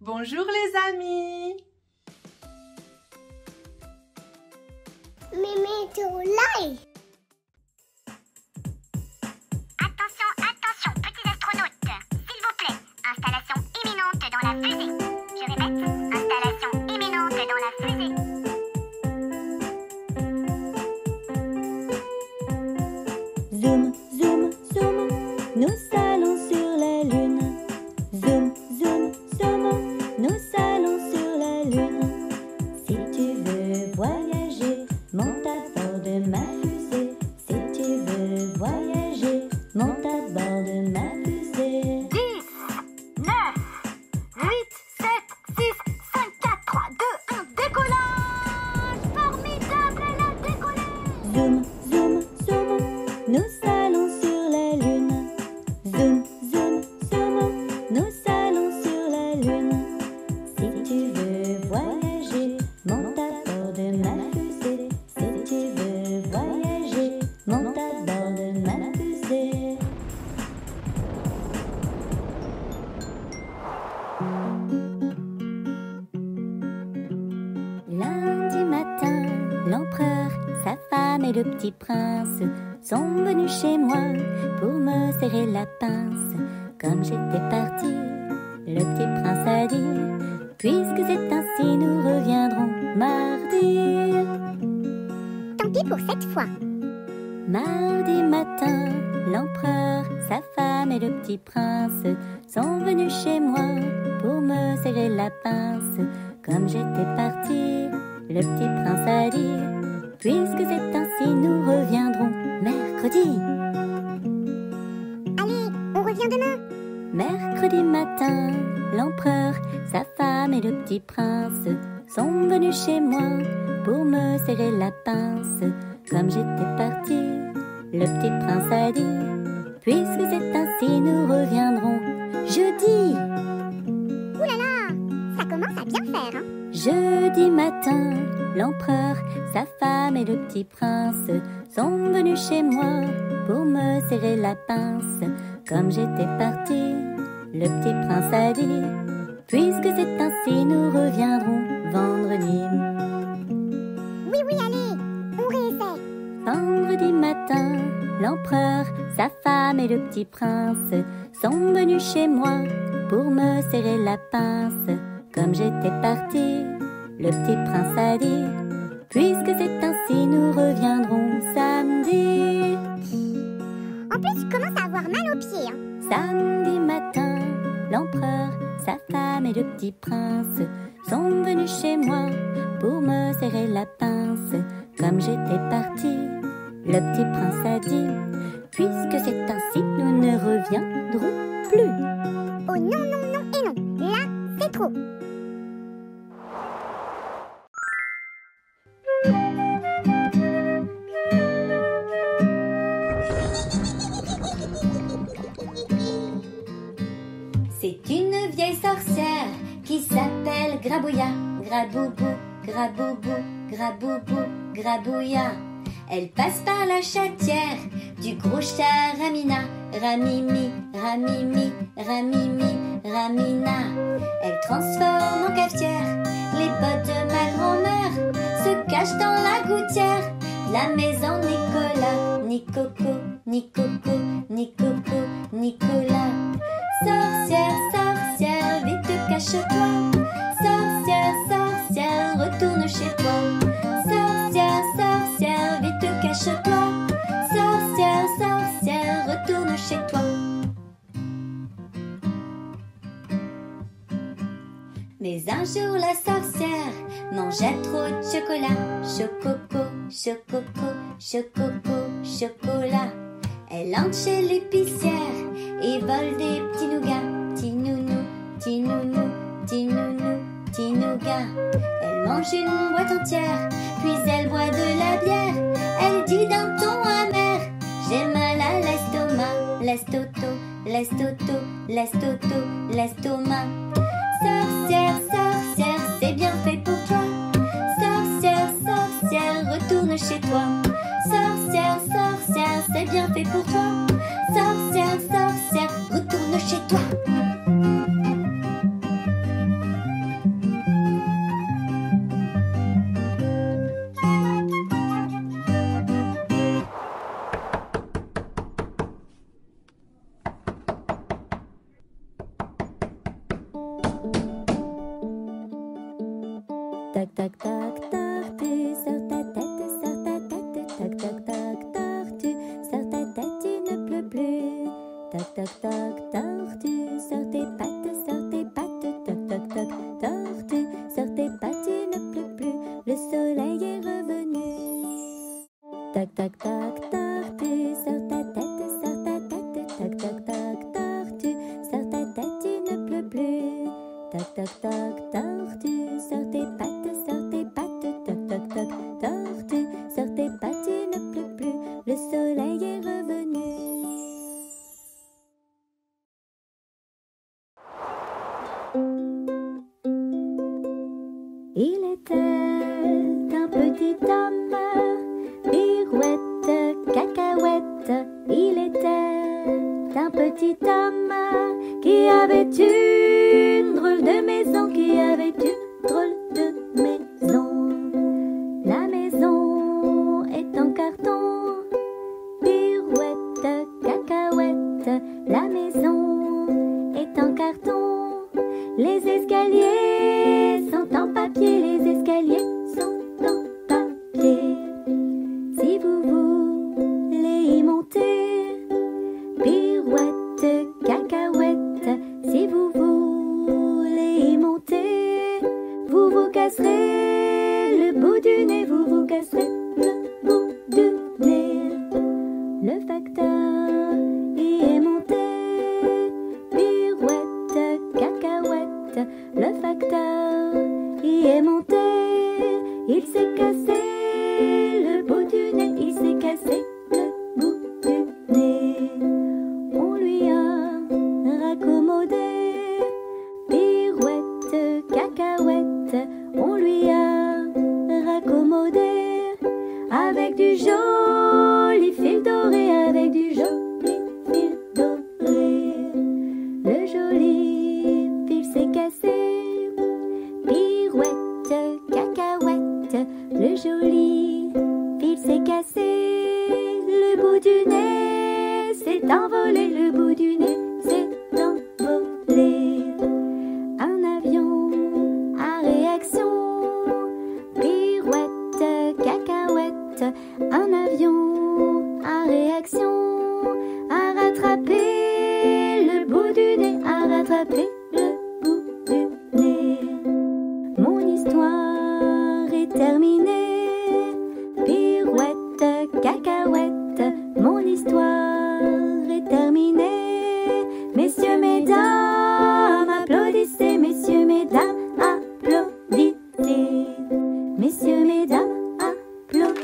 Bonjour les amis. Mimi Toulay. Attention, attention, petits astronautes. S'il vous plaît, installation imminente dans la fusée. Je répète, installation imminente dans la fusée. Zoom, zoom, zoom, nous allons sur la lune. Zoom, zoom, zoom, nous allons sur la lune. Si tu veux voyager, monte à bord de ma fusée. Si tu veux voyager, monte à bord de ma fusée. 10, 9, 8, 7, 6, 5, 4, 3, 2, 1, décollage! Formidable, elle a décollé! Zoom, zoom, zoom, nous allons sur la lune. Zoom, zoom, zoom, nous allons sur la lune. Si tu veux voyager, monte à bord de ma fusée. Si tu veux voyager, monte à bord de ma fusée. Lundi matin, l'empereur, sa femme et le petit prince sont venus chez moi pour me serrer la pince. Comme j'étais partie, le petit prince a dit: puisque c'est ainsi, nous reviendrons mardi. Tant pis pour cette fois. Mardi matin, l'empereur, sa femme et le petit prince sont venus chez moi pour me serrer la pince. Comme j'étais partie, le petit prince a dit: puisque c'est ainsi, nous reviendrons mercredi. Allez, on revient demain. Mercredi matin, l'empereur, sa femme et le petit prince sont venus chez moi pour me serrer la pince. Comme j'étais partie, le petit prince a dit: puisque c'est ainsi, nous reviendrons jeudi. Ouh là là, ça commence à bien faire, hein. Jeudi matin, l'empereur, sa femme et le petit prince sont venus chez moi pour me serrer la pince. Comme j'étais partie, le petit prince a dit: puisque c'est ainsi, nous reviendrons vendredi. Oui, oui, allez, on réessaie. Vendredi matin, l'empereur, sa femme et le petit prince sont venus chez moi pour me serrer la pince. Comme j'étais partie, le petit prince a dit: puisque c'est ainsi, nous reviendrons samedi. En plus, je commence à avoir mal aux pieds, hein. Samedi matin, l'empereur, sa femme et le petit prince sont venus chez moi pour me serrer la pince. Comme j'étais partie, le petit prince a dit: puisque c'est ainsi, nous ne reviendrons plus. Oh non, non, non et non. Là, c'est trop. C'est une vieille sorcière qui s'appelle Grabouilla. Graboubou, graboubou, graboubou, grabouilla. Elle passe par la chatière du gros chat Ramina. Ramimi, Ramimi, Ramimi, Ramina. Elle transforme en cafetière les bottes de ma grand-mère. Se cache dans la gouttière de la maison Nicolas. Ni Coco, ni Coco, ni Coco, Nicolas. Sorcière, sorcière, vite cache-toi. Sorcière, sorcière, retourne chez toi. Sorcière, sorcière, vite cache-toi. Sorcière, sorcière, retourne chez toi. Mais un jour la sorcière mangeait trop de chocolat. Chococo, chococo, chococo, chocolat. Elle entre chez l'épicière et vole des petits nougats. Petits nounous, petits nounous, petits nounous, petits nougats. Elle mange une boîte entière, puis elle boit de la bière. Elle dit d'un ton amer: j'ai mal à l'estomac. L'estoto, l'estoto, l'estoto, l'estomac. Sorcière, sorcière, c'est bien fait pour toi. Sorcière, sorcière, retourne chez toi. Sorcière, sorcière, c'est bien fait pour toi. Sorcière, sorcière, retourne chez toi. tac tac tortue, sors ta tête, sors ta tête. Tac tac tac tortue, sors ta tête, il ne pleut plus. Tac tac tac tortue, sors tes pattes, sors tes pattes. Tac tac tac tortue, sors tes pattes, il ne pleut plus. Le soleil est revenu. Tac tac tac tortue, sors ta tête, sors ta tête. Tac tac tac tortue, sors ta tête, il ne pleut plus. Tac tac tac tortue, sors tes pattes, sors tes pattes. Tac tac tac tortue, sors tes pattes, il ne pleut plus. Le soleil est revenu. Il était un petit homme, pirouette, cacahuète. Il était un petit homme qui avait une drôle de maison, qui avait une drôle de maison. La maison est en carton, pirouette, cacahuète. La maison est en carton. Les escaliers sont en papier, les escaliers sont en papier. Si vous voulez y monter, pirouette, cacahuète. Si vous voulez y monter, vous vous casserez le bout du nez, vous vous casserez le bout du nez. Le facteur y est monté, pirouette, cacahuète. Le facteur y est monté, il s'est cassé le bout du nez, il s'est cassé le bout du nez. On lui a raccommodé, pirouette, cacahuète. On lui a raccommodé avec du joli fil doré, avec du joli fil doré. Le joli fil s'est cassé, pirouette, cacahuète. Le joli fil s'est cassé, le bout du nez s'est envolé, le bout du nez s'est envolé. Un avion à réaction, pirouette, cacahuète. Un avion à réaction a rattrapé le bout du nez, a rattrapé le bout du nez. Mon histoire est terminée, pirouette, cacahuète. Mon histoire est terminée. Messieurs, mesdames, applaudissez. Messieurs, mesdames, applaudissez. Messieurs, mesdames, applaudissez.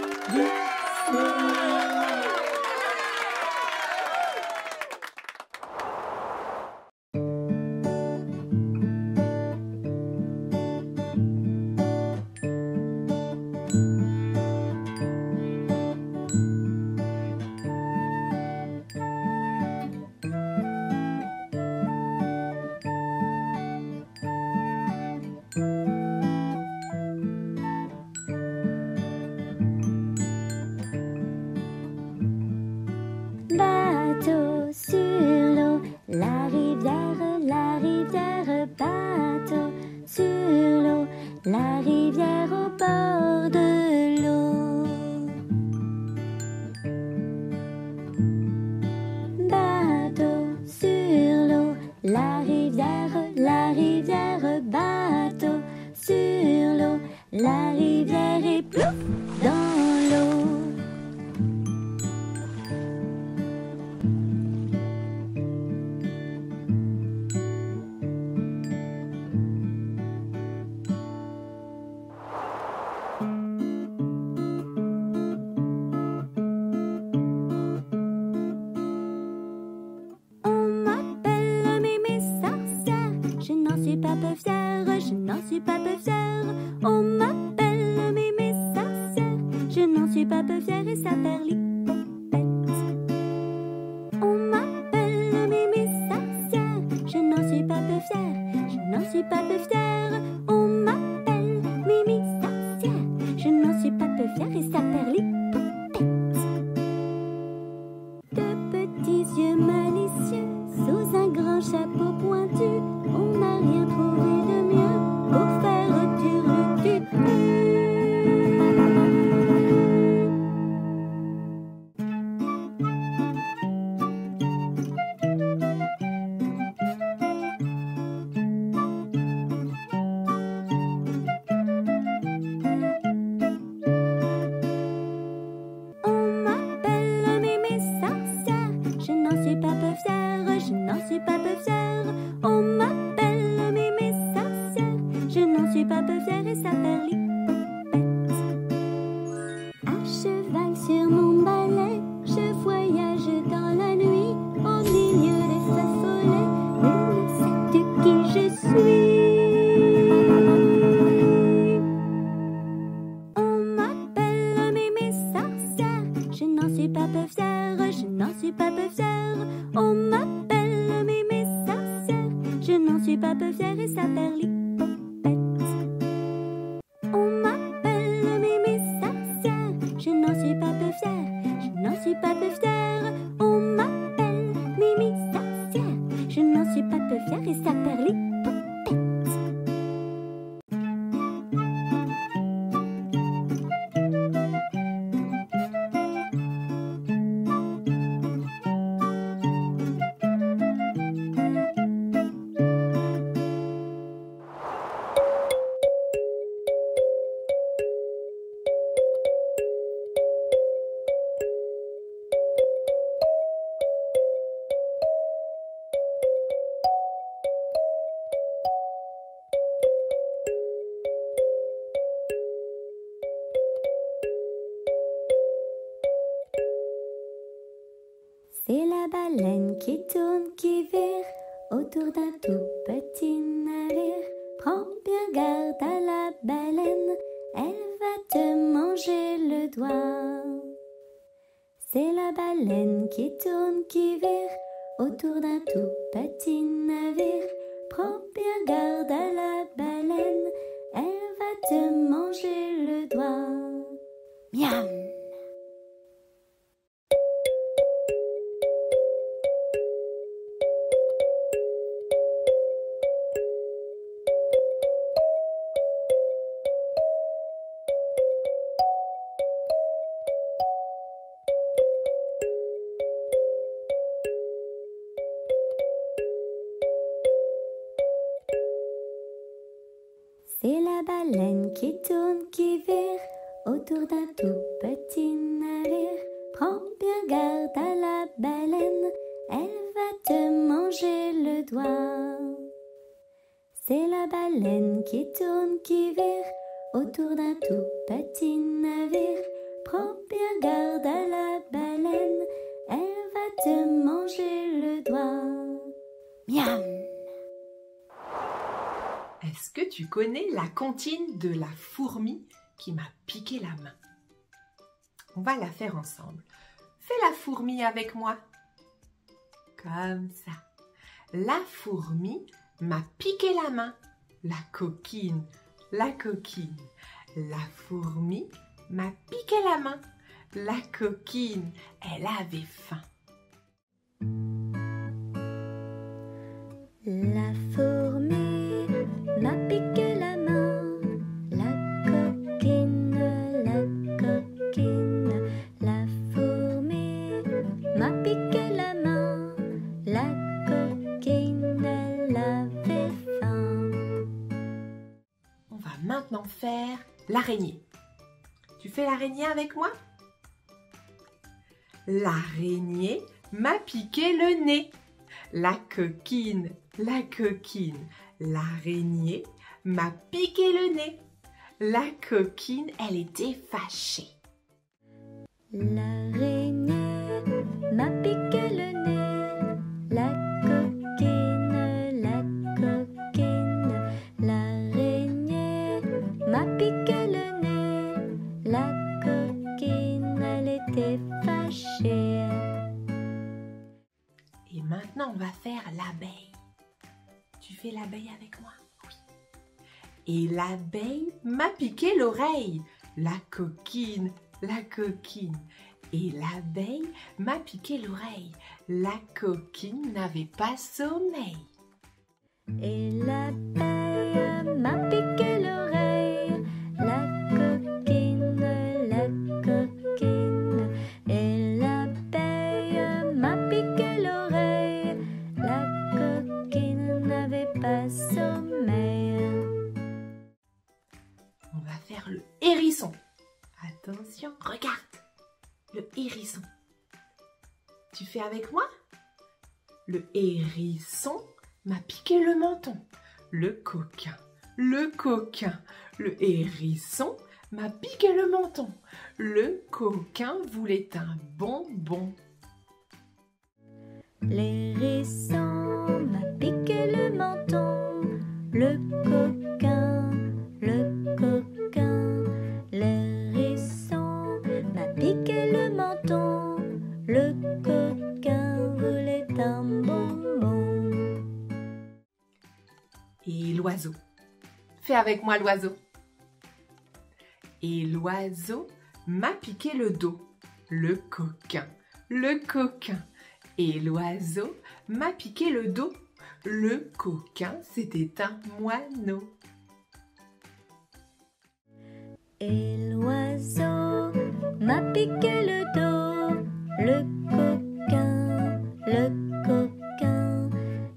Bateau sur l'eau, la rivière, bateau sur l'eau, la rivière au bord de l'eau. Bateau sur l'eau, la rivière, bateau sur l'eau, la rivière est plouf dans l'eau. Je n'en suis pas peu fière. On m'appelle Mémé sorcière. Je n'en suis pas peu fière et ça perd l'hypopète. On m'appelle Mémé sorcière. Je n'en suis pas peu fière. Je n'en suis pas peu fière. On m'appelle Mémé sorcière. Je n'en suis pas peu fière et ça perd l'hypopète. De petits yeux malicieux sous un grand chapeau pointu. On n'a rien trouvé de mieux pour faire turlutu. suis pas peu fière et s'appelle l'hippopète. À cheval sur mon balai, je voyage dans la nuit, au milieu des feux follets. Mais sais-tu qui je suis? On m'appelle Mimi Sorcière, je n'en suis pas peu fière, je n'en suis pas peu fière. On m'appelle Mimi Sorcière, je n'en suis pas peu fière et s'appelle l'hippopète. On m'appelle Mimi Sorcière, je n'en suis pas peu fière, je n'en suis pas peu fière. On m'appelle Mimi Sorcière, je n'en suis pas peu fière et s'appelle l'hippopète. C'est la baleine qui tourne, qui vire autour d'un tout petit navire. Prends bien garde à la baleine, elle va te manger le doigt. C'est la baleine qui tourne, qui vire autour d'un tout petit navire. Prends bien garde à la baleine, elle va te manger le doigt. Miam! C'est la baleine qui tourne, qui vire autour d'un tout petit navire. Prends bien garde à la baleine, elle va te manger le doigt. C'est la baleine qui tourne, qui vire autour d'un tout petit navire. Prends bien garde à la baleine, elle va te manger le doigt. Miam! Est-ce que tu connais la comptine de la fourmi qui m'a piqué la main? On va la faire ensemble. Fais la fourmi avec moi. Comme ça. La fourmi m'a piqué la main. La coquine, la coquine. La fourmi m'a piqué la main. La coquine, elle avait faim. La fourmi m'a piqué la main, la coquine, la fourmi m'a piqué la main, la coquine, elle avait faim. On va maintenant faire l'araignée. Tu fais l'araignée avec moi? L'araignée m'a piqué le nez. La coquine, l'araignée m'a piqué le nez. La coquine, elle était fâchée. L'araignée m'a piqué le nez, la coquine, l'araignée m'a piqué le nez, la coquine, elle était fâchée. Et maintenant, on va faire l'abeille. Tu fais l'abeille avec moi? Oui. Et l'abeille m'a piqué l'oreille. La coquine, et l'abeille m'a piqué l'oreille. La coquine n'avait pas sommeil. Et l'abeille m'a piqué l'oreille, la coquine, et l'abeille m'a piqué l'oreille, la coquine n'avait pas sommeil. On va faire le hérisson. Attention, regarde, le hérisson. Tu fais avec moi? Le hérisson m'a piqué le menton. Le coquin, le coquin. Le hérisson m'a piqué le menton. Le coquin voulait un bonbon. L'hérisson m'a piqué le menton. Le coquin, le coquin. L'hérisson m'a piqué le menton. Le coquin voulait un bonbon. Et l'oiseau. Fais avec moi l'oiseau. Et l'oiseau m'a piqué le dos. Le coquin, le coquin. Et l'oiseau m'a piqué le dos. Le coquin, c'était un moineau. Et l'oiseau m'a piqué le dos. Le coquin, le coquin.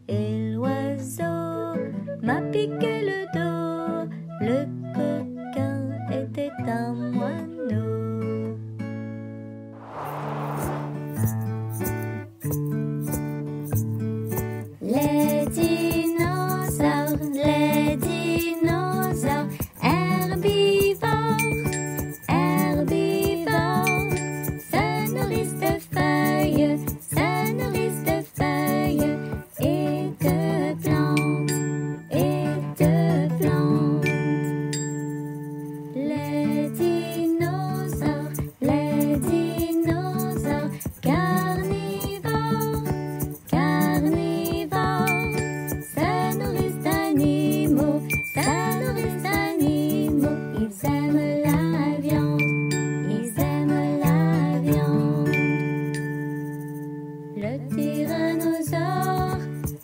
Et l'oiseau m'a piqué le dos. Le coquin était un moineau. Les dinosaures, herbivores, herbivores, se nourrissent de feuilles, et de plantes, Les dinosaures, carnivores, se nourrissent d'animaux, ils aiment la viande,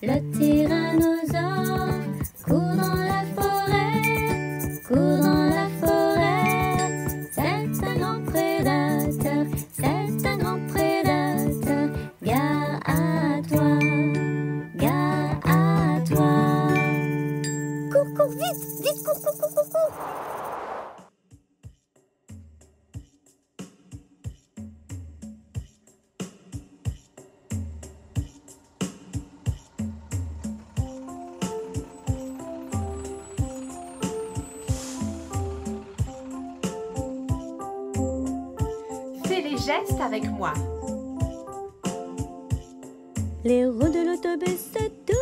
Le tyrannosaure court dans la forêt, c'est un grand prédateur, gare à toi, Cours, vite, cours. Fais les gestes avec moi. Les roues de l'autobus tournent.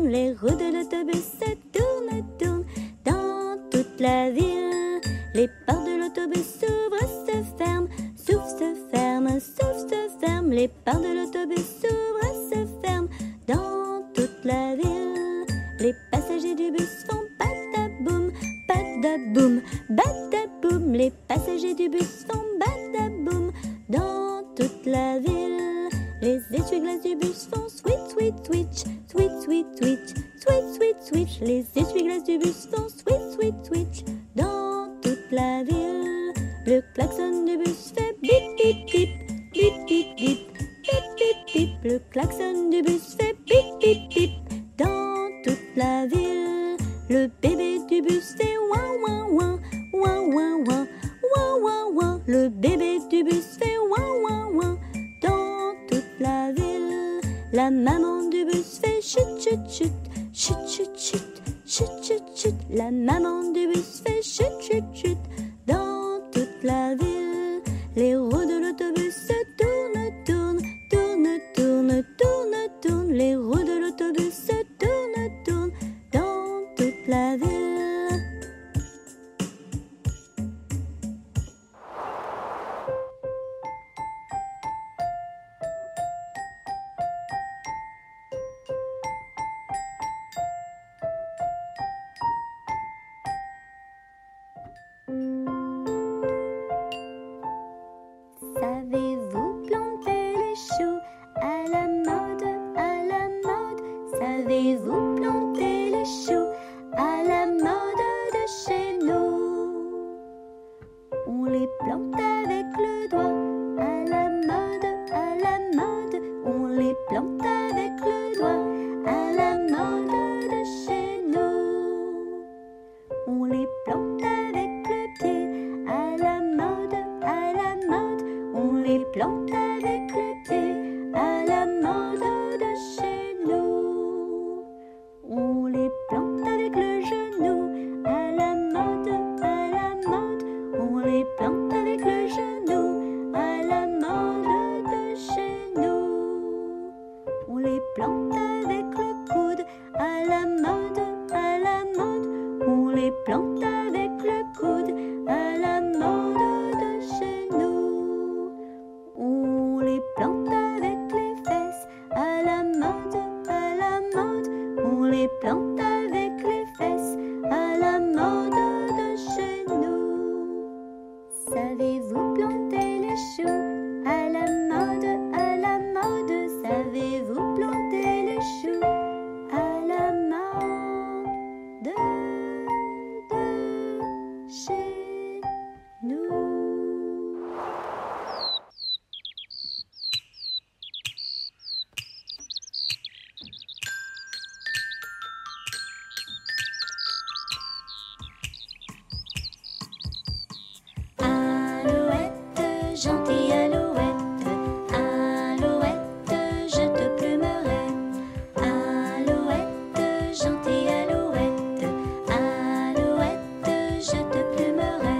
Les roues de l'autobus tournent dans toute la ville. Les portes de l'autobus s'ouvrent, se ferment, Les portes de l'autobus s'ouvrent, se ferment dans toute la ville. Les passagers du bus font badaboum, badaboum. Les passagers du bus font badaboum dans toute la ville. Les essuie-glaces du bus font sweet, switch. Les essuie-glaces du bus font sweet, switch dans toute la ville. Le klaxon du bus fait bip, bip, bip, bip, bip, bip, bip, bip, bip. Le klaxon du bus fait bip, bip, bip dans toute la ville. Le bébé du bus fait ouin, ouin, ouin, ouin, ouin, ouin, ouin, ouin. Le bébé du bus fait ouin, ouin, ouin dans toute la ville. La maman du bus fait chut, chut, chut, chut, chut, chut, chut, chut, chut. La maman du bus fait chut, chut, chut dans toute la ville. Les roues de l'autobus tournent. Les roues de l'autobus tournent dans toute la ville. Savez-vous planter les choux à la mode, Savez-vous planter les choux à la mode de chez nous? On les plante avec le doigt à la mode, on les plante avec le doigt à la mode de chez nous. On les plante avec le pied à la mode, on les plante avec le pied à la mode de chez nous. à la mode, on les plante avec le coude, à la mode de chez nous. On les plante avec les fesses, à la mode, on les plante avec les fesses, à la mode de chez nous. Savez-vous planter les choux? À la mode, savez-vous planter les choux? À la mode de chez nous. Alouette, gentille alouette, alouette, je te plumerai. Alouette, gentille alouette, alouette, je te plumerai.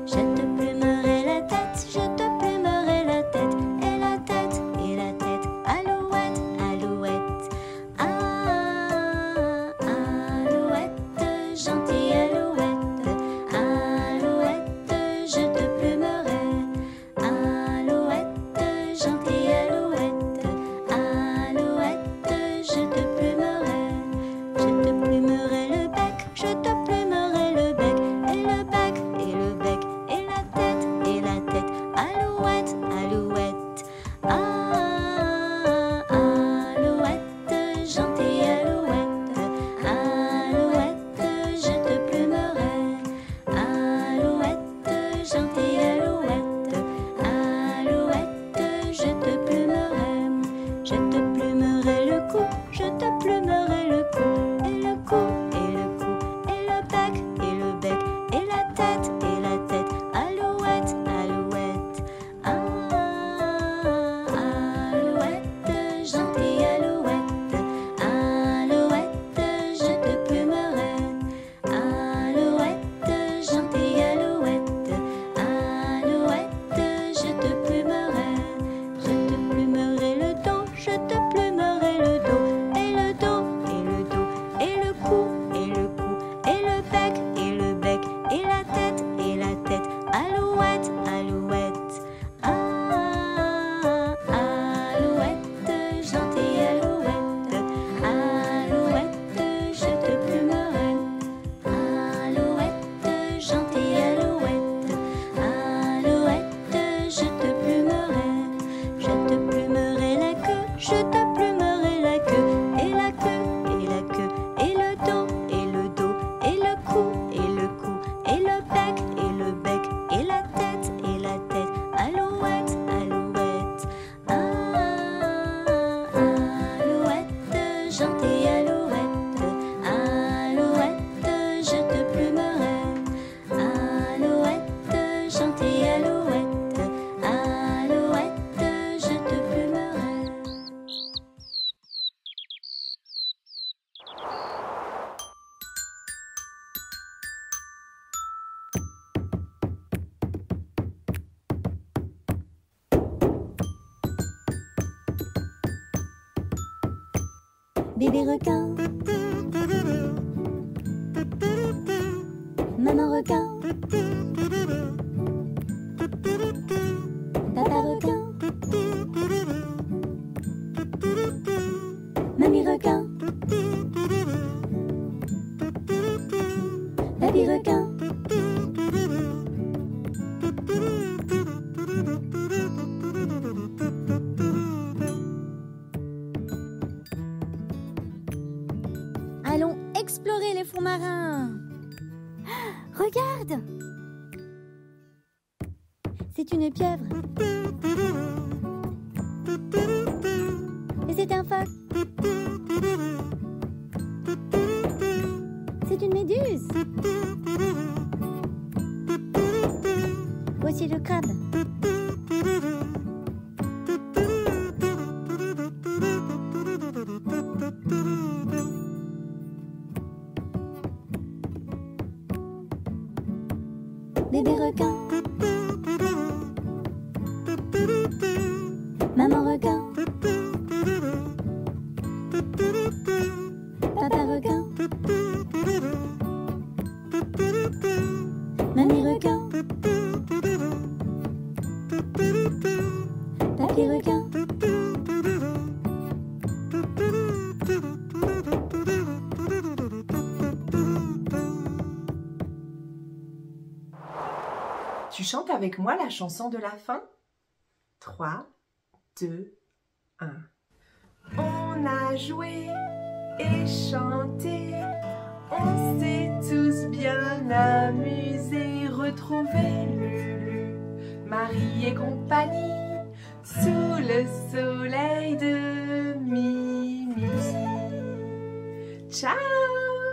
Je te plumerai la tête, je te plumerai la tête, et la tête, et la tête. Alouette, alouette, alouette, gentille alouette, alouette, je te plumerai. Alouette, gentille alouette, alouette, je te plumerai. Je te plumerai le bec, je te plumerai le bec, et le bec, et le bec, et la tête, et la tête. Alouette, alouette, alouette, gentille alouette, alouette, je te plumerai. Alouette, gentille alouette, alouette, je te plumerai. Je te plumerai le cou, je te plumerai le cou, et le cou, et le cou, et le bec, et le bec, et la tête, et la tête. Alouette, alouette, alouette, gentille alouette, alouette, je te plumerai. Alouette, gentille alouette, alouette, je te plumerai. Je te plumerai le dos, je te plumerai le dos, et le dos, et le dos, et le cou, et le cou, et le bec, et le bec, et la tête, et la tête. Alouette, alouette, alouette, gentille alouette, alouette, je te plumerai. Alouette, gentille alouette, alouette, je te plumerai. Je te plumerai la queue, je te plumerai la queue, et la queue, et la queue, et le dos, et le dos, et le cou, et le cou, et le bec, et le bec, et la tête, et la tête. Alouette, alouette, alouette, gentille alouette, alouette, je te plumerai. Alouette, gentille alouette, alouette, je te plumerai. Bébé requin, maman requin, papa requin, mamie requin, papy requin. Allons explorer les fonds marins. Regarde! C'est une pieuvre. Et c'est un phoque. C'est une méduse. Voici le crabe. Bébé requin, maman requin, papa requin. Mamie requin. Papy requin. Tu chantes avec moi la chanson de la fin? 3, 2, 1. On a joué et chanté, on s'est tous bien amusés. Retrouvez Lulu, Marie et compagnie sous le soleil de Mimi. Ciao!